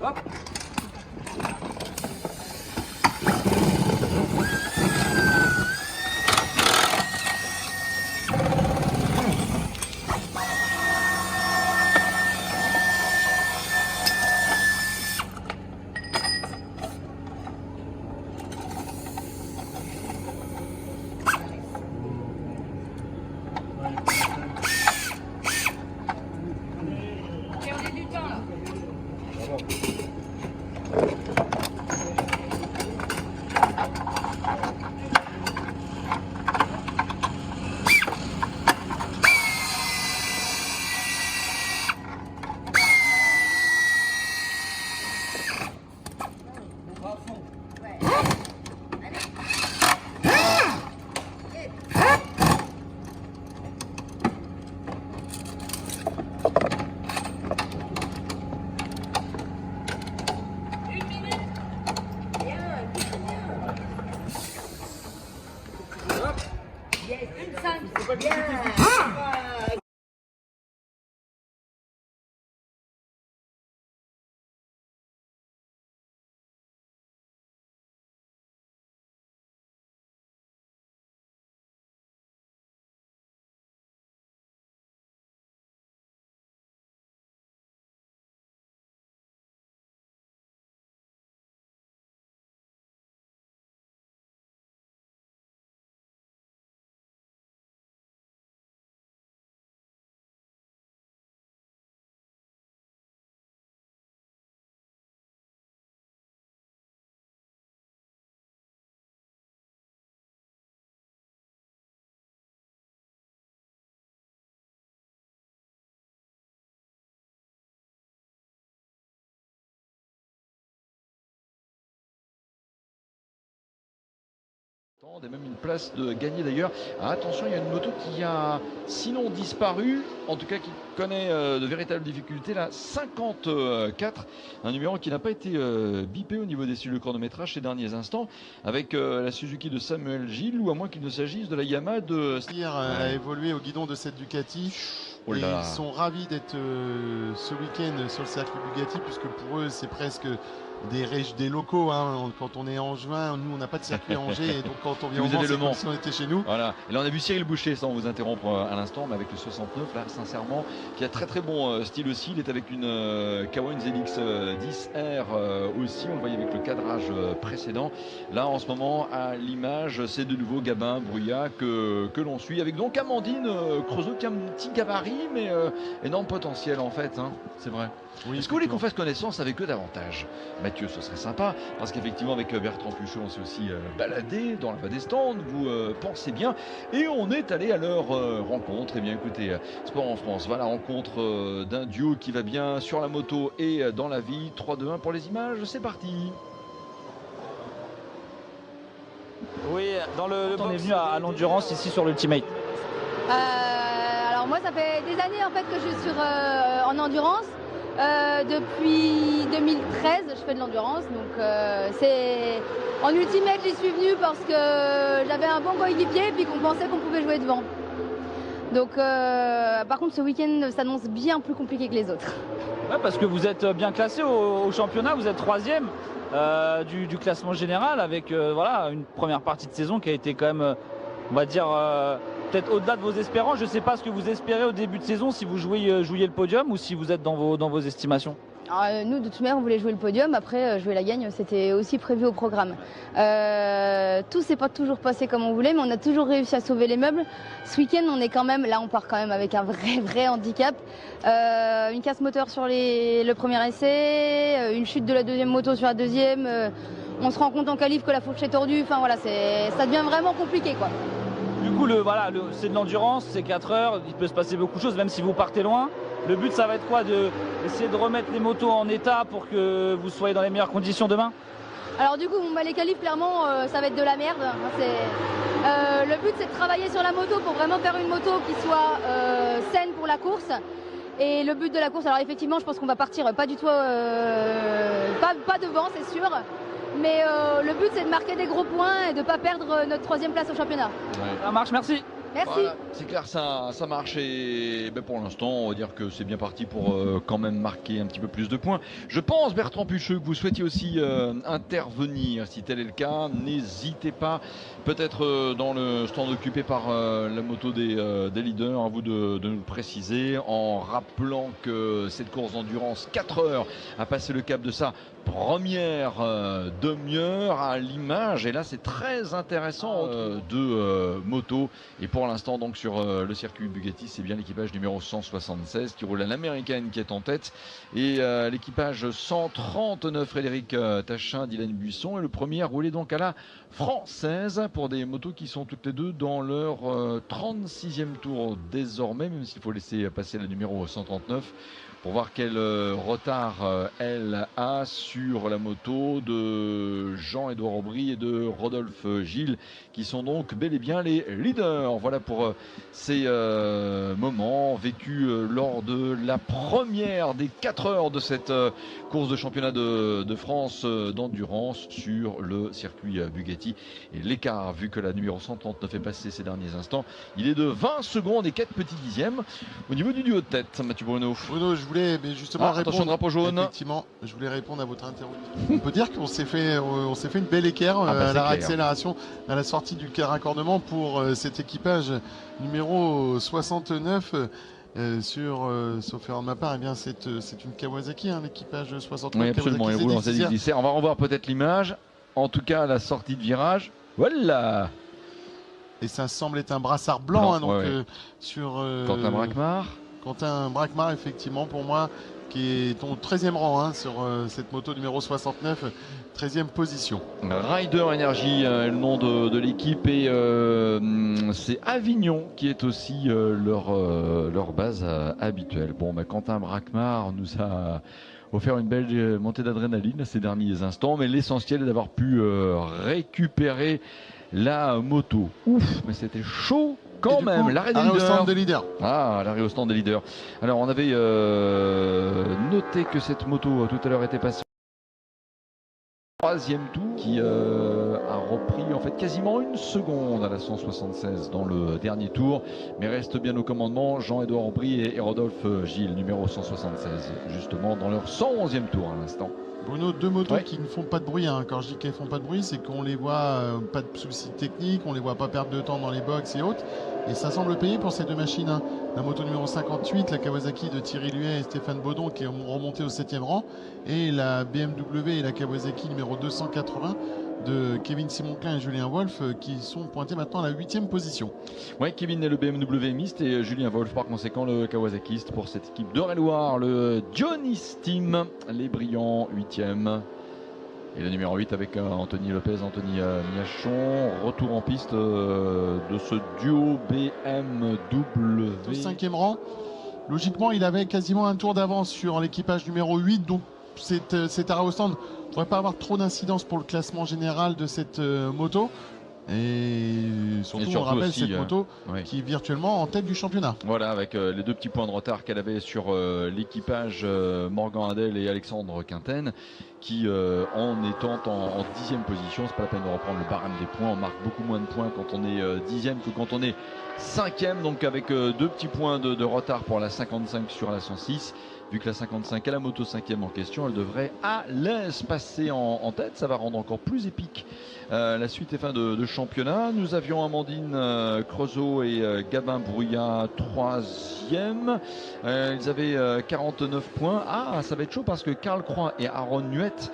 Hop. Et même une place de gagner d'ailleurs. Attention, il y a une moto qui a sinon disparu, en tout cas qui connaît de véritables difficultés, la 54, un numéro qui n'a pas été bipé au niveau des cellules de chronométrage ces derniers instants, avec la Suzuki de Samuel Gilles, ou à moins qu'il ne s'agisse de la Yamaha de... Hier a évolué au guidon de cette Ducati. Oh et là. ils sont ravis d'être ce week-end sur le circuit Bugatti, puisque pour eux c'est presque des locaux, hein. Quand on est en juin, nous on n'a pas de circuit à Angers, et donc quand on vient au Mans, c'est comme si on était chez nous. Voilà. Et là on a vu Cyril Boucher, sans vous interrompre à l'instant, mais avec le 69 là, sincèrement, qui a très très bon style aussi. Il est avec une Kawan ZX 10R aussi, on le voyait avec le cadrage précédent. Là en ce moment à l'image, c'est de nouveau Gabin Bruyat que l'on suit, avec donc Amandine Creusot qui a un petit gabarit, mais énorme potentiel en fait, hein. C'est vrai. Oui, est-ce que vous voulez qu'on fasse connaissance avec eux davantage? Mathieu, ce serait sympa, parce qu'effectivement avec Bertrand Puchot, on s'est aussi baladé dans la bas des stands, vous pensez bien, et on est allé à leur rencontre. Et bien écoutez, Sport en France va à la rencontre d'un duo qui va bien sur la moto et dans la vie. 3, 2, 1 pour les images, c'est parti. Oui, on est venu à l'endurance ici sur l'Ultimate. Alors moi ça fait des années en fait que je suis en endurance. Depuis 2013 je fais de l'endurance, donc c'est en ultimate j'y suis venue parce que j'avais un bon coéquipier et puis qu'on pensait qu'on pouvait jouer devant. Donc par contre ce week-end s'annonce bien plus compliqué que les autres. Ouais, parce que vous êtes bien classé au championnat, vous êtes 3e du classement général, avec voilà, une première partie de saison qui a été quand même, on va dire, peut-être au-delà de vos espérances. Je ne sais pas ce que vous espérez au début de saison, si vous jouiez le podium ou si vous êtes dans vos estimations. Alors, nous de toute manière on voulait jouer le podium, après jouer la gagne c'était aussi prévu au programme. Tout s'est pas toujours passé comme on voulait, mais on a toujours réussi à sauver les meubles. Ce week-end on est quand même, là on part quand même avec un vrai handicap. Une casse moteur sur le premier essai, une chute de la deuxième moto sur la deuxième, on se rend compte en qualif que la fourche est tordue, enfin voilà, ça devient vraiment compliqué quoi. Du coup, c'est de l'endurance, c'est 4 heures, il peut se passer beaucoup de choses, même si vous partez loin. Le but, ça va être quoi? D'essayer de remettre les motos en état pour que vous soyez dans les meilleures conditions demain? Alors du coup, les qualifs, clairement, ça va être de la merde. Le but, c'est de travailler sur la moto pour vraiment faire une moto qui soit saine pour la course. Et le but de la course, alors effectivement, je pense qu'on va partir pas du tout, pas devant, c'est sûr. Mais le but, c'est de marquer des gros points et de ne pas perdre notre 3e place au championnat. Ouais. Ça marche, merci. Merci. Voilà, c'est clair, ça marche et pour l'instant, on va dire que c'est bien parti pour quand même marquer un petit peu plus de points. Je pense, Bertrand Pucheux, que vous souhaitiez aussi intervenir. Si tel est le cas, n'hésitez pas. Peut-être dans le stand occupé par la moto des leaders, à vous de nous le préciser, en rappelant que cette course d'endurance, 4 heures, a passé le cap de sa première demi-heure à l'image. Et là, c'est très intéressant de moto. Et pour l'instant, donc sur le circuit Bugatti, c'est bien l'équipage numéro 176 qui roule à l'américaine qui est en tête. Et l'équipage 139, Frédéric Tachin, Dylan Buisson. Et le premier a roulé donc à la française pour des motos qui sont toutes les deux dans leur 36e tour désormais, même s'il faut laisser passer le numéro 139. Pour voir quel retard elle a sur la moto de Jean-Édouard Aubry et de Rodolphe Gilles, qui sont donc bel et bien les leaders. Voilà pour ces moments vécus lors de la première des 4 heures de cette course de championnat de France d'endurance sur le circuit Bugatti. Et l'écart, vu que la numéro 139 est passée ces derniers instants, il est de 20 secondes et 4 petits dixièmes au niveau du duo de tête. Mathieu Bruno. Je voulais justement répondre. Attention, drapeau jaune. Effectivement, je voulais répondre à votre interrogation. On peut dire qu'on s'est fait une belle équerre à la accélération, à la sortie du raccordement pour cet équipage numéro 69. Sauf erreur de ma part, c'est une Kawasaki, l'équipage 69. Oui, absolument, il roule en ZX10R. On va revoir peut-être l'image. En tout cas, la sortie de virage. Voilà. Et ça semble être un brassard blanc, sur Quentin Braquemar, effectivement, pour moi, qui est au 13e rang sur cette moto numéro 69, 13e position. Rider Energy est le nom de l'équipe et c'est Avignon qui est aussi leur base habituelle. Quentin Braquemar nous a offert une belle montée d'adrénaline ces derniers instants, mais l'essentiel est d'avoir pu récupérer la moto. Ouf, mais c'était chaud quand même. L'arrêt au stand des leaders. L'arrêt au stand des leaders. Alors on avait noté que cette moto tout à l'heure était passée au 3e tour, qui a repris en fait quasiment une seconde à la 176 dans le dernier tour, mais reste bien au commandement Jean-Édouard Aubry et Rodolphe Gilles, numéro 176, justement dans leur 111e tour à l'instant. Bruno, deux motos qui ne font pas de bruit. Quand je dis qu'elles ne font pas de bruit, c'est qu'on les voit pas de soucis techniques, on les voit pas perdre de temps dans les box et autres. Et ça semble payer pour ces deux machines. La moto numéro 58, la Kawasaki de Thierry Luet et Stéphane Baudon, qui ont remonté au 7e rang. Et la BMW et la Kawasaki numéro 280 de Kevin Simonclin et Julien Wolf, qui sont pointés maintenant à la 8e position. Oui, Kevin est le BMW miste et Julien Wolf par conséquent le Kawasakiste pour cette équipe d'Eure-et-Loire, le Dionys Team, les brillants 8e. Et le numéro 8 avec Anthony Lopez, Anthony Miachon. Retour en piste de ce duo BMW. Au 5e rang. Logiquement, il avait quasiment un tour d'avance sur l'équipage numéro 8. Donc cet arrêt au stand ne devrait pas avoir trop d'incidence pour le classement général de cette moto. Et surtout, on rappelle aussi, cette moto qui est virtuellement en tête du championnat. Voilà, avec les 2 petits points de retard qu'elle avait sur l'équipage Morgan Adel et Alexandre Quinten, qui en étant en 10e position, c'est pas la peine de reprendre le barème des points, on marque beaucoup moins de points quand on est 10e que quand on est 5e, donc avec 2 petits points de retard pour la 55 sur la 106. Vu que la 55 est la moto 5e en question, elle devrait à l'aise passer en tête. Ça va rendre encore plus épique la suite et fin de championnat. Nous avions Amandine Creusot et Gabin Brouillat 3e. Ils avaient 49 points. Ça va être chaud parce que Karl Croix et Aaron Nuette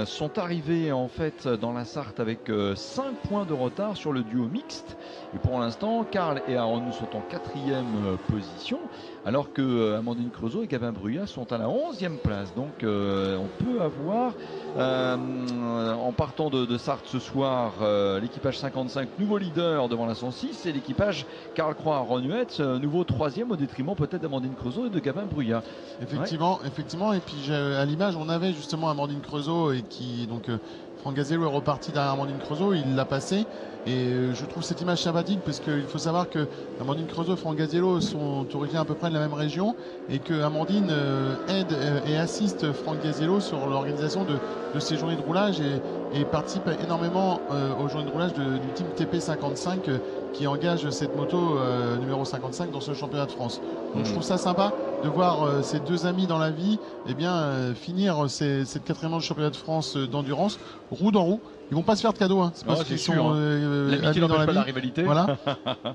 sont arrivés en fait dans la Sarthe avec 5 points de retard sur le duo mixte. Et pour l'instant, Karl et Aaron sont en 4e position, alors que Amandine Creusot et Gabin Brouillat sont à la 11e place. Donc on peut avoir, en partant de Sarthe ce soir, l'équipage 55 nouveau leader devant la 106 et l'équipage Karl Croix Aaron Nuette nouveau 3e au détriment peut-être d'Amandine Creusot et de Gabin Brouillat. Effectivement. Et puis à l'image, on avait justement Amandine Creusot et qui donc Franck Gazello est reparti derrière Amandine Creusot, il l'a passé. Et je trouve cette image sympathique parce qu'il faut savoir que Amandine Creusot et Franck Gazello sont originaires à peu près de la même région et que Amandine aide et assiste Franck Gazello sur l'organisation de ses journées de roulage et participe énormément aux journées de roulage du team TP55 qui engage cette moto numéro 55 dans ce championnat de France. Donc je trouve ça sympa de voir ces deux amis dans la vie finir cette quatrième manche du championnat de France d'endurance, roue dans roue. Ils vont pas se faire de cadeaux, hein. C'est parce qu'ils sont l'amitié n'empêche pas la rivalité. Voilà.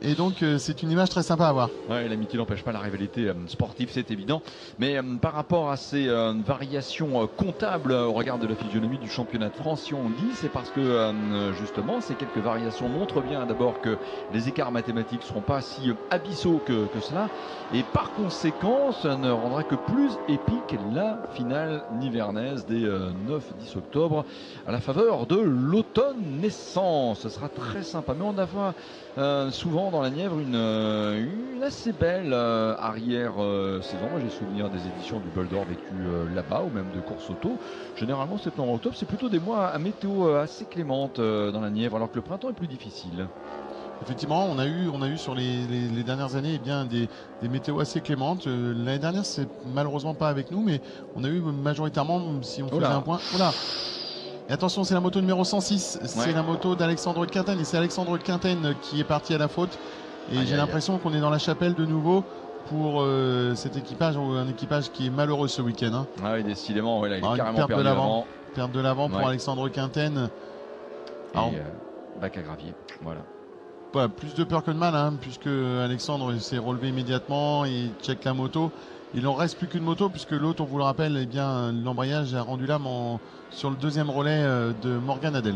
Et donc c'est une image très sympa à voir. Ouais, l'amitié n'empêche pas la rivalité sportive, c'est évident. Mais par rapport à ces variations comptables au regard de la physionomie du championnat de France, si on dit, c'est parce que justement ces quelques variations montrent bien d'abord que les écarts mathématiques ne seront pas si abyssaux que cela. Et par conséquent, ça ne rendra que plus épique la finale nivernaise des 9-10 octobre à la faveur de l'automne naissant. Ce sera très sympa. Mais on a vu souvent dans la Nièvre une assez belle arrière-saison. Moi j'ai souvenir des éditions du Bol d'Or vécues là-bas ou même de course auto. Généralement septembre-octobre, c'est plutôt des mois à météo assez clémente dans la Nièvre, alors que le printemps est plus difficile. Effectivement, on a eu sur les dernières années des météos assez clémentes. L'année dernière, c'est malheureusement pas avec nous, mais on a eu majoritairement, si on faisait un point. Voilà. Et attention, c'est la moto numéro 106, c'est la moto d'Alexandre Quinten, et c'est Alexandre Quinten qui est parti à la faute. Et j'ai l'impression qu'on est dans la chapelle de nouveau pour cet équipage, un équipage qui est malheureux ce week-end. Hein. Ah oui, décidément, il est carrément perdu l'avant. Perte de l'avant pour Alexandre Quinten. Bac à gravier, voilà. Voilà, plus de peur que de mal, hein, puisque Alexandre s'est relevé immédiatement, il check la moto. Il en reste plus qu'une moto, puisque l'autre, on vous le rappelle, l'embrayage a rendu l'âme sur le deuxième relais de Morgan Adel.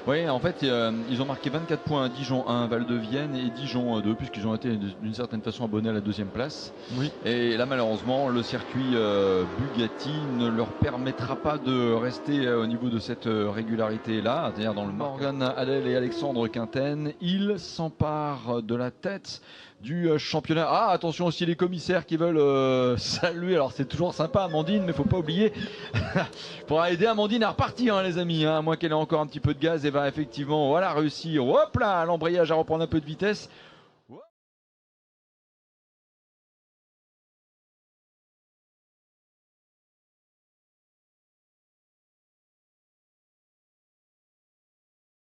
Oui, en fait, ils ont marqué 24 points à Dijon 1, Val-de-Vienne et Dijon 2, puisqu'ils ont été d'une certaine façon abonnés à la deuxième place. Oui. Et là, malheureusement, le circuit Bugatti ne leur permettra pas de rester au niveau de cette régularité-là, c'est-à-dire dans le Morgan Adel et Alexandre Quinten. Ils s'emparent de la tête du championnat. Ah, attention aussi les commissaires qui veulent saluer. Alors c'est toujours sympa Amandine, mais faut pas oublier pour aider Amandine à repartir, hein, les amis, hein, à moins qu'elle ait encore un petit peu de gaz. Et va effectivement, voilà, réussir. Hop là, l'embrayage à reprendre un peu de vitesse.